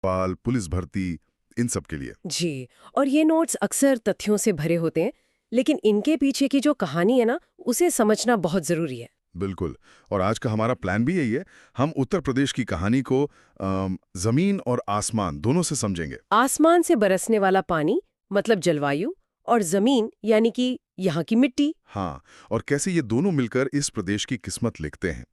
पाल, police भर्ती, इन सब के लिए। जी। और ये नोट्स अक्सर तथ्यों से भरे होते हैं, लेकिन इनके पीछे की जो कहानी है ना, उसे समझना बहुत जरूरी है। बिल्कुल। और आज का हमारा प्लान भी यही है। हम उत्तर प्रदेश की कहानी को जमीन और आसमान दोनों से समझेंगे। आसमान से बरसने वाला पानी मतलब जलवायु, और जमीन यानी कि यहाँ की मिट्टी। हाँ, और कैसे ये दोनों मिलकर इस प्रदेश की किस्मत लिखते हैं।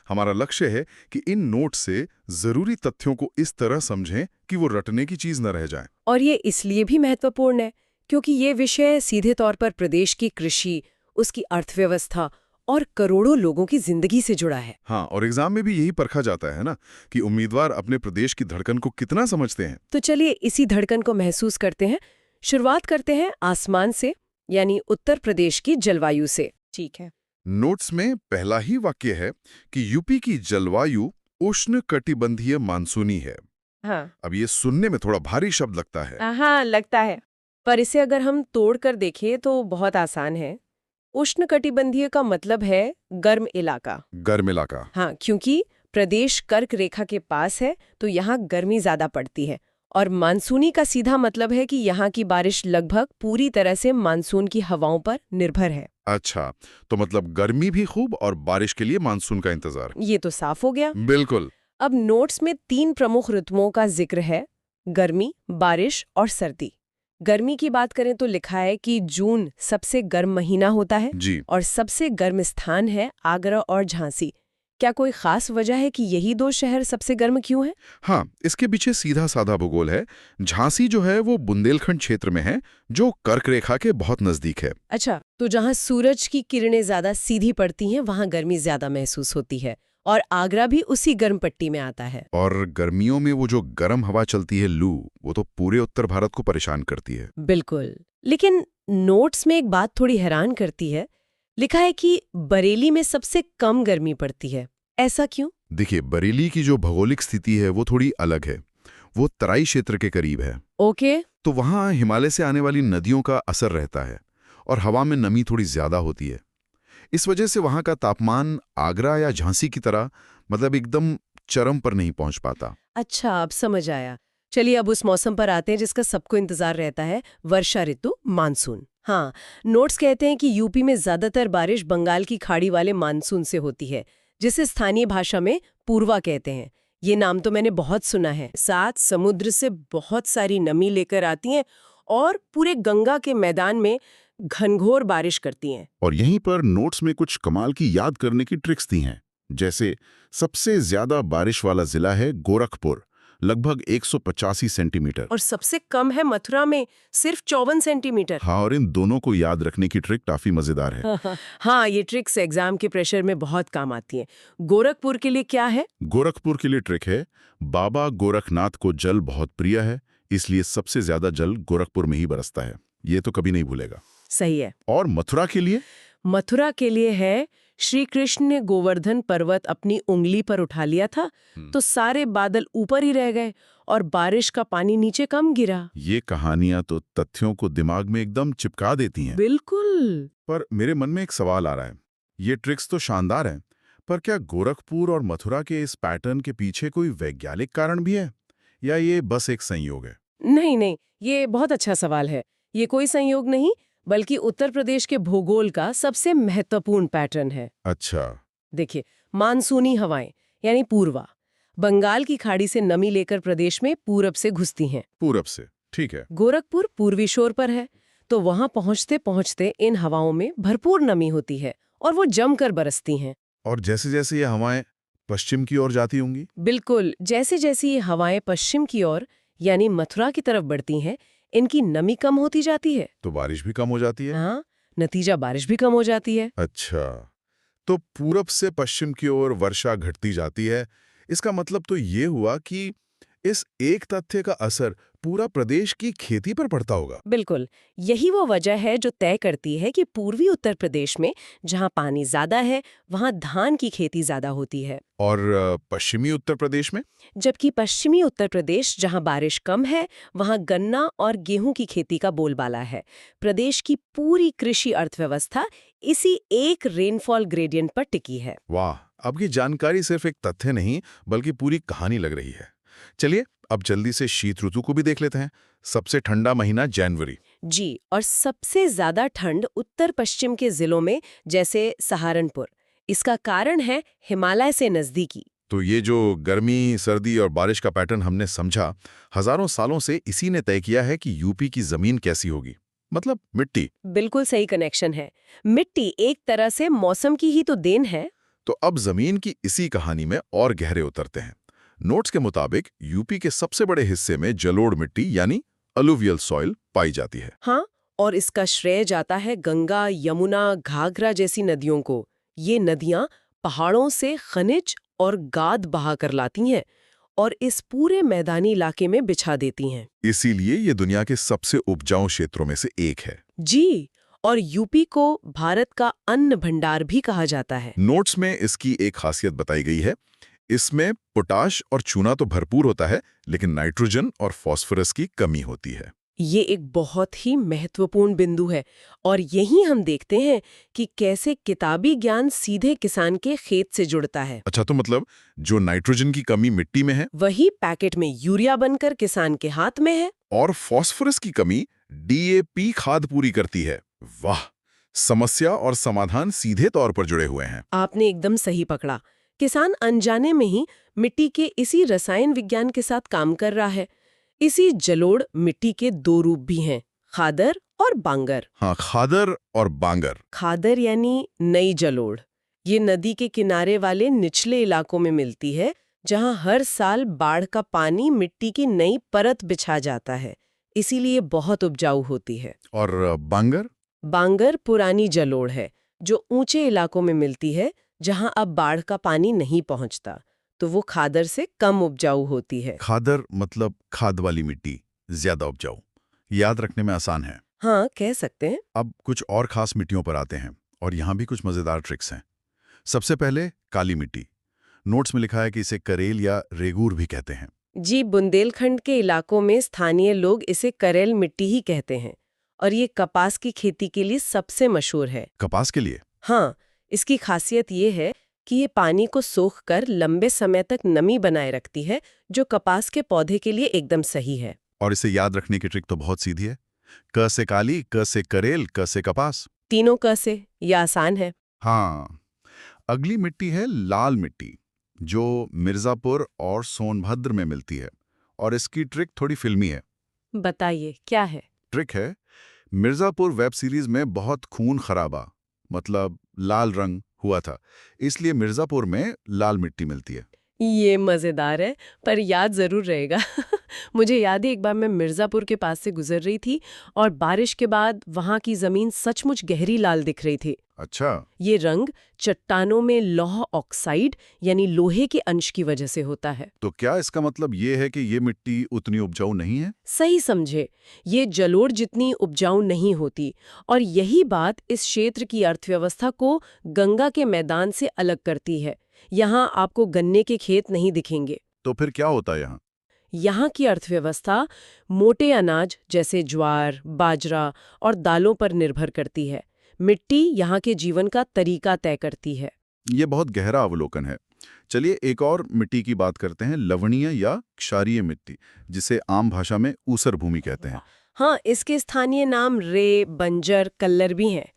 हमारा लक्ष्य है कि इन नोट से जरूरी तथ्यों को इस तरह समझें कि वो रटने की चीज न रह जाए। और ये इसलिए भी महत्वपूर्ण है क्योंकि ये विषय सीधे तौर पर प्रदेश की कृषि, उसकी अर्थव्यवस्था और करोड़ों लोगों की जिंदगी से जुड़ा है। हाँ, और एग्जाम में भी यही परखा जाता है ना कि उम्मीदवार अपने प्रदेश की धड़कन को कितना समझते हैं। तो चलिए इसी धड़कन को महसूस करते हैं। शुरुआत करते हैं आसमान से, यानी उत्तर प्रदेश की जलवायु से। ठीक है। नोट्स में पहला ही वाक्य है कि यूपी की जलवायु उष्णकटिबंधीय मानसूनी है। हाँ। अब ये सुनने में थोड़ा भारी शब्द लगता है। हाँ, लगता है। पर इसे अगर हम तोड़ कर देखें तो बहुत आसान है। उष्णकटिबंधीय का मतलब है गर्म इलाका। गर्म इलाका। हाँ, क्योंकि प्रदेश कर्क रेखा के पास है तो यहाँ गर्मी ज्यादा पड़ती है। और मानसूनी का सीधा मतलब है कि यहाँ की बारिश लगभग पूरी तरह से मानसून की हवाओं पर निर्भर है। अच्छा, तो मतलब गर्मी भी खूब और बारिश के लिए मानसून का इंतजार। ये तो साफ हो गया। बिल्कुल। अब नोट्स में 3 प्रमुख ऋतुओं का जिक्र है: गर्मी, बारिश और सर्दी। गर्मी की बात करें तो लिखा है कि जून सबसे गर्म महीना होता है जी। और सबसे गर्म स्थान है आगरा और झांसी। क्या कोई खास वजह है कि यही 2 शहर सबसे गर्म क्यों हैं? हाँ, इसके पीछे सीधा साधा भूगोल है। झांसी जो है वो बुंदेलखंड क्षेत्र में है, जो कर्क रेखा के बहुत नजदीक है। अच्छा, तो जहाँ सूरज की किरणें ज्यादा सीधी पड़ती हैं वहाँ गर्मी ज्यादा महसूस होती है, और आगरा भी उसी गर्म पट्टी में आता है। और गर्मियों में वो जो गर्म हवा चलती है, लू, वो तो पूरे उत्तर भारत को परेशान करती है। बिल्कुल। लेकिन नोट्स में एक बात थोड़ी हैरान करती है। लिखा है कि बरेली में सबसे कम गर्मी पड़ती है। ऐसा क्यों? देखिए, बरेली की जो भौगोलिक स्थिति है वो थोड़ी अलग है। वो तराई क्षेत्र के करीब है, ओके। तो वहाँ हिमालय से आने वाली नदियों का असर रहता है और हवा में नमी थोड़ी ज्यादा होती है। इस वजह से वहाँ का तापमान आगरा या झांसी की तरह मतलब एकदम चरम पर नहीं पहुँच पाता। अच्छा, अब समझ आया। चलिए अब उस मौसम पर आते हैं जिसका सबको इंतजार रहता है, वर्षा ऋतु, मानसून। हाँ, नोट्स कहते हैं कि यूपी में ज्यादातर बारिश बंगाल की खाड़ी वाले मानसून से होती है, जिसे स्थानीय भाषा में पूर्वा कहते हैं। ये नाम तो मैंने बहुत सुना है। साथ समुद्र से बहुत सारी नमी लेकर आती हैं और पूरे गंगा के मैदान में घनघोर बारिश करती हैं। और यहीं पर नोट्स में कुछ कमाल की याद करने की ट्रिक्स दी हैं। जैसे सबसे ज्यादा बारिश वाला जिला है गोरखपुर, लगभग 185 सेंटीमीटर। और सबसे कम है मथुरा में, सिर्फ 54 सेंटीमीटर। हाँ, और इन दोनों को याद रखने की ट्रिक काफी मजेदार है। हाँ, ये ट्रिक्स एग्जाम के प्रेशर में बहुत काम आती हैं। गोरखपुर के लिए क्या है? गोरखपुर के लिए ट्रिक है, बाबा गोरखनाथ को जल बहुत प्रिय है, इसलिए सबसे ज्यादा जल गोरखपुर में ही बरसता है। ये तो कभी नहीं भूलेगा। सही है। और मथुरा के लिए? मथुरा के लिए है, श्री कृष्ण ने गोवर्धन पर्वत अपनी उंगली पर उठा लिया था तो सारे बादल ऊपर ही रह गए और बारिश का पानी नीचे कम गिरा। ये कहानियां तो तथ्यों को दिमाग में एकदम चिपका देती हैं। बिल्कुल। पर मेरे मन में एक सवाल आ रहा है। ये ट्रिक्स तो शानदार हैं, पर क्या गोरखपुर और मथुरा के इस पैटर्न के पीछे कोई वैज्ञानिक कारण भी है, या ये बस एक संयोग है? नहीं नहीं, ये बहुत अच्छा सवाल है। ये कोई संयोग नहीं, बल्कि उत्तर प्रदेश के भूगोल का सबसे महत्वपूर्ण पैटर्न है। अच्छा। देखिए, मानसूनी हवाएं यानी पूर्वा बंगाल की खाड़ी से नमी लेकर प्रदेश में पूरब से घुसती हैं। पूरब से, ठीक है। गोरखपुर पूर्वी शोर पर है, तो वहां पहुंचते पहुंचते इन हवाओं में भरपूर नमी होती है और वो जमकर बरसती हैं। और जैसे जैसे ये हवाएं पश्चिम की ओर जाती होंगी? बिल्कुल, जैसे जैसे ये हवाएं पश्चिम की ओर यानी मथुरा की तरफ बढ़ती हैं, इनकी नमी कम होती जाती है। तो बारिश भी कम हो जाती है? हाँ, नतीजा बारिश भी कम हो जाती है। अच्छा, तो पूरब से पश्चिम की ओर वर्षा घटती जाती है। इसका मतलब तो ये हुआ कि इस एक तथ्य का असर पूरा प्रदेश की खेती पर पड़ता होगा। बिल्कुल, यही वो वजह है जो तय करती है कि पूर्वी उत्तर प्रदेश में जहाँ पानी ज्यादा है वहाँ धान की खेती ज्यादा होती है, और पश्चिमी उत्तर प्रदेश में? जबकि पश्चिमी उत्तर प्रदेश जहाँ बारिश कम है वहाँ गन्ना और गेहूं की खेती का बोलबाला है। प्रदेश की पूरी कृषि अर्थव्यवस्था इसी एक रेनफॉल ग्रेडियंट पर टिकी है। वाह, अब ये जानकारी सिर्फ एक तथ्य नहीं बल्कि पूरी कहानी लग रही है। चलिए अब जल्दी से शीत ऋतु को भी देख लेते हैं। सबसे ठंडा महीना जनवरी। जी, और सबसे ज्यादा ठंड उत्तर पश्चिम के जिलों में, जैसे सहारनपुर। इसका कारण है हिमालय से नजदीकी। तो ये जो गर्मी, सर्दी और बारिश का पैटर्न हमने समझा, हजारों सालों से इसी ने तय किया है कि यूपी की जमीन कैसी होगी, मतलब मिट्टी। बिल्कुल सही कनेक्शन है। मिट्टी एक तरह से मौसम की ही तो देन है। तो अब जमीन की इसी कहानी में और गहरे उतरते हैं। नोट्स के मुताबिक यूपी के सबसे बड़े हिस्से में जलोढ़ मिट्टी यानी अलुवियल सॉइल पाई जाती है। हाँ, और इसका श्रेय जाता है गंगा, यमुना, घाघरा जैसी नदियों को। ये नदियां पहाड़ों से खनिज और गाद बहा कर लाती हैं और इस पूरे मैदानी इलाके में बिछा देती हैं। इसीलिए ये दुनिया के सबसे उपजाऊ क्षेत्रों में से एक है। जी, और यूपी को भारत का अन्न भंडार भी कहा जाता है। नोट्स में इसकी एक खासियत बताई गई है। इसमें पोटाश और चूना तो भरपूर होता है, लेकिन नाइट्रोजन और फास्फोरस की कमी होती है। ये एक बहुत ही महत्वपूर्ण बिंदु है और यही हम देखते हैं कि कैसे किताबी ज्ञान सीधे किसान के खेत से जुड़ता है। अच्छा, तो मतलब जो नाइट्रोजन की कमी मिट्टी में है वही पैकेट में यूरिया बनकर किसान के हाथ में है। और फास्फोरस की कमी डीएपी खाद पूरी करती है। वाह, समस्या और समाधान सीधे तौर पर जुड़े हुए हैं। आपने एकदम सही पकड़ा। किसान अनजाने में ही मिट्टी के इसी रसायन विज्ञान के साथ काम कर रहा है। इसी जलोढ़ मिट्टी के दो रूप भी हैं, खादर और बांगर। हाँ, खादर और बांगर। खादर यानी नई जलोढ़। ये नदी के किनारे वाले निचले इलाकों में मिलती है, जहां हर साल बाढ़ का पानी मिट्टी की नई परत बिछा जाता है, इसीलिए बहुत उपजाऊ होती है। और बांगर? बांगर पुरानी जलोढ़ है, जो ऊंचे इलाकों में मिलती है, जहां अब बाढ़ का पानी नहीं पहुंचता, तो वो खादर से कम उपजाऊ होती है। खादर मतलब खाद वाली मिट्टी, ज्यादा उपजाऊ। याद रखने में आसान है। हाँ, कह सकते हैं। अब कुछ और खास मिट्टियों पर आते हैं, और यहाँ भी कुछ मजेदार ट्रिक्स हैं। सबसे पहले काली मिट्टी। नोट्स में लिखा है कि इसे करेल या रेगूर भी कहते हैं। जी, बुंदेलखंड के इलाकों में स्थानीय लोग इसे करेल मिट्टी ही कहते हैं और ये कपास की खेती के लिए सबसे मशहूर है। कपास के लिए? हाँ, इसकी खासियत ये है कि ये पानी को सोखकर लंबे समय तक नमी बनाए रखती है, जो कपास के पौधे के लिए एकदम सही है। और इसे याद रखने की ट्रिक तो बहुत सीधी है। क से काली, क से करेल, क से कपास। तीनों क से, ये आसान है। हाँ। अगली मिट्टी है लाल मिट्टी, जो मिर्जापुर और सोनभद्र में मिलती है, और इसकी ट्रिक थोड़ी फिल्मी है। बताइए, क्या है? ट्रिक है, मिर्जापुर वेब सीरीज में बहुत खून खराबा, मतलब लाल रंग हुआ था, इसलिए मिर्जापुर में लाल मिट्टी मिलती है। ये मजेदार है, पर याद जरूर रहेगा। मुझे याद है, एक बार मैं मिर्जापुर के पास से गुजर रही थी और बारिश के बाद वहां की जमीन सचमुच गहरी लाल दिख रही थी। अच्छा। ये रंग चट्टानों में लौह ऑक्साइड यानी लोहे के अंश की वजह से होता है। तो क्या इसका मतलब ये है कि ये मिट्टी उतनी उपजाऊ नहीं है? सही समझे, ये जलोढ़ जितनी उपजाऊ नहीं होती, और यही बात इस क्षेत्र की अर्थव्यवस्था को गंगा के मैदान से अलग करती है। यहाँ आपको गन्ने के खेत नहीं दिखेंगे। तो फिर क्या होता है यहाँ? यहाँ की अर्थव्यवस्था मोटे अनाज जैसे ज्वार, बाजरा और दालों पर निर्भर करती है। मिट्टी यहाँ के जीवन का तरीका तय करती है। ये बहुत गहरा अवलोकन है। चलिए एक और मिट्टी की बात करते हैं, लवणीय या क्षारीय मिट्टी, जिसे आम भाषा में ऊसर भूमि कहते हैं। हाँ, इसके स्थानीय नाम रे, बंजर, कल्लर भी हैं।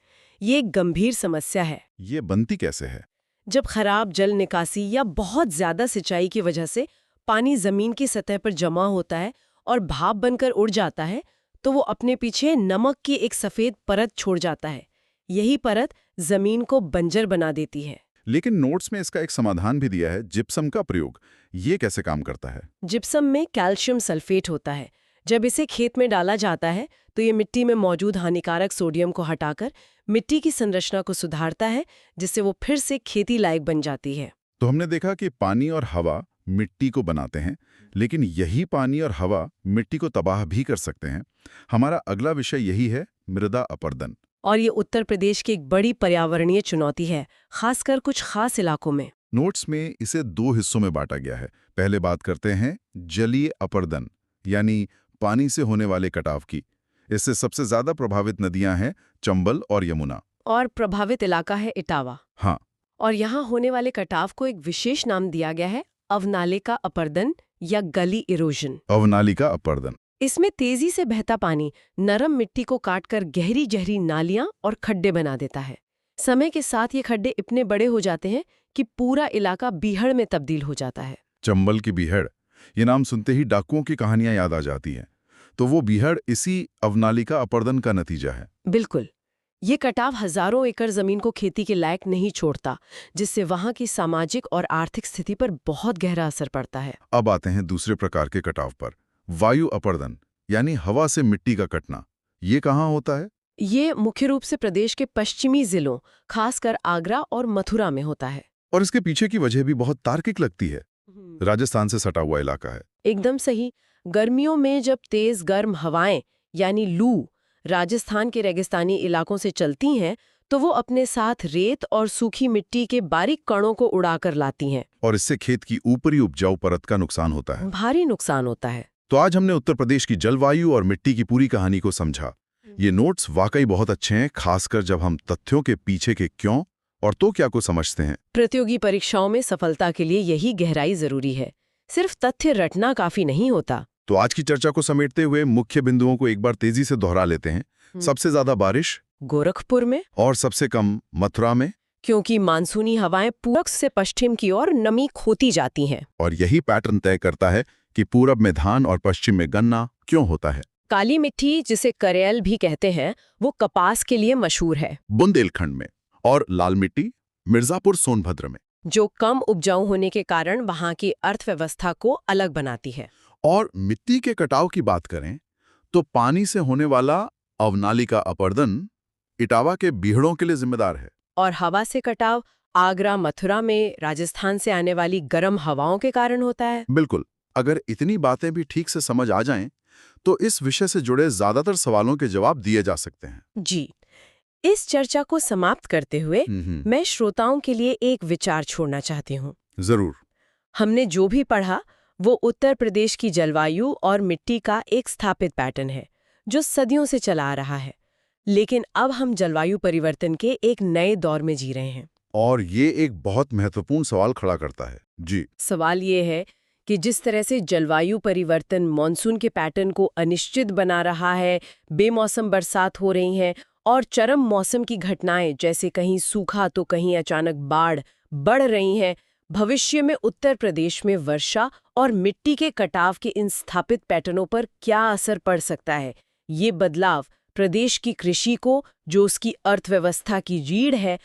ये एक गंभीर समस्या है। ये बनती कैसे है? जब खराब जल निकासी या बहुत ज्यादा सिंचाई की वजह से पानी जमीन की सतह पर जमा होता है और भाप बनकर उड़ जाता है, तो वो अपने पीछे नमक की एक सफेद परत छोड़ जाता है। यही परत जमीन को बंजर बना देती है। लेकिन नोट्स में इसका एक समाधान भी दिया है, जिप्सम का प्रयोग। ये कैसे काम करता है? जिप्सम में कैल्शियम सल्फेट होता है। जब इसे खेत में डाला जाता है तो ये मिट्टी में मौजूद हानिकारक सोडियम को हटाकर मिट्टी की संरचना को सुधारता है, जिससे वो फिर से खेती लायक बन जाती है। तो हमने देखा कि पानी और हवा मिट्टी को बनाते हैं, लेकिन यही पानी और हवा मिट्टी को तबाह भी कर सकते हैं। हमारा अगला विषय यही है, मृदा अपरदन। और ये उत्तर प्रदेश की एक बड़ी पर्यावरणीय चुनौती है, खासकर कुछ खास इलाकों में। नोट्स में इसे 2 हिस्सों में बांटा गया है। पहले बात करते हैं जलीय अपरदन, यानी पानी से होने वाले कटाव की। इससे सबसे ज्यादा प्रभावित नदियां हैं चंबल और यमुना। और प्रभावित इलाका है इटावा। हाँ। और यहाँ होने वाले कटाव को एक विशेष नाम दिया गया है, अवनालिका अपर्दन या गली इरोजन। अवनालिका अपर्दन। इसमें तेजी से बहता पानी नरम मिट्टी को काटकर गहरी गहरी नालियां और खड्डे बना देता है। समय के साथ ये खड्डे इतने बड़े हो जाते हैं कि पूरा इलाका बीहड़ में तब्दील हो जाता है। चंबल की बीहड़, ये नाम सुनते ही डाकुओं की कहानियां याद आ जाती हैं। तो वो बीहड़ इसी अवनालिका अपर्दन का नतीजा है। बिल्कुल। ये कटाव हजारों एकड़ जमीन को खेती के लायक नहीं छोड़ता, जिससे वहां की सामाजिक और आर्थिक स्थिति पर बहुत गहरा असर पड़ता है। अब आते हैं दूसरे प्रकार के कटाव पर, वायु अपर्दन, यानी हवा से मिट्टी का कटना। ये कहाँ होता है? ये मुख्य रूप से प्रदेश के पश्चिमी जिलों, खासकर आगरा और मथुरा में होता है। और इसके पीछे की वजह भी बहुत तार्किक लगती है। राजस्थान से सटा हुआ इलाका है। एकदम सही। गर्मियों में जब तेज गर्म हवाएं यानी लू राजस्थान के रेगिस्तानी इलाकों से चलती हैं, तो वो अपने साथ रेत और सूखी मिट्टी के बारीक कणों को उड़ाकर लाती हैं। और इससे खेत की ऊपरी उपजाऊ परत का नुकसान होता है। भारी नुकसान होता है। तो आज हमने उत्तर प्रदेश की जलवायु और मिट्टी की पूरी कहानी को समझा। ये नोट्स वाकई बहुत अच्छे हैं, खासकर जब हम तथ्यों के पीछे के क्यों और तो क्या को समझते हैं। प्रतियोगी परीक्षाओं में सफलता के लिए यही गहराई जरूरी है। सिर्फ तथ्य रटना काफी नहीं होता। तो आज की चर्चा को समेटते हुए मुख्य बिंदुओं को एक बार तेजी से दोहरा लेते हैं। सबसे ज्यादा बारिश गोरखपुर में और सबसे कम मथुरा में, क्योंकि मानसूनी हवाएं पूरब से पश्चिम की ओर नमी खोती जाती हैं। और यही पैटर्न तय करता है कि पूरब में धान और पश्चिम में गन्ना क्यों होता है। काली मिट्टी, जिसे करेल भी कहते हैं, वो कपास के लिए मशहूर है, बुंदेलखंड में, और लाल मिट्टी मिर्जापुर सोनभद्र में, जो कम उपजाऊ होने के कारण वहां की अर्थव्यवस्था को अलग बनाती है। और मिट्टी के कटाव की बात करें तो पानी से होने वाला अवनालिका अपर्दन इटावा के बीहड़ों के लिए जिम्मेदार है। और हवा से कटाव आगरा मथुरा में राजस्थान से आने वाली गर्म हवाओं के कारण होता है। बिल्कुल। अगर इतनी बातें भी ठीक से समझ आ जाएं, तो इस विषय से जुड़े ज्यादातर सवालों के जवाब दिए जा सकते हैं। जी। इस चर्चा को समाप्त करते हुए मैं श्रोताओं के लिए एक विचार छोड़ना चाहती हूँ। जरूर। हमने जो भी पढ़ा वो उत्तर प्रदेश की जलवायु और मिट्टी का एक स्थापित पैटर्न है, जो सदियों से चला आ रहा है। लेकिन अब हम जलवायु परिवर्तन के एक नए दौर में जी रहे हैं। और ये एक बहुत महत्वपूर्ण सवाल खड़ा करता है। जी। सवाल ये है कि जिस तरह से जलवायु परिवर्तन मॉनसून के पैटर्न को अनिश्चित बना रहा है, बेमौसम बरसात हो रही हैं और चरम मौसम की घटनाएं जैसे कहीं सूखा तो कहीं अचानक बाढ़ बढ़ रही हैं, भविष्य में उत्तर प्रदेश में वर्षा और मिट्टी के कटाव के इन स्थापित पैटर्नों पर क्या असर पड़ सकता है। ये बदलाव प्रदेश की कृषि को, जो उसकी अर्थव्यवस्था की रीढ़ है,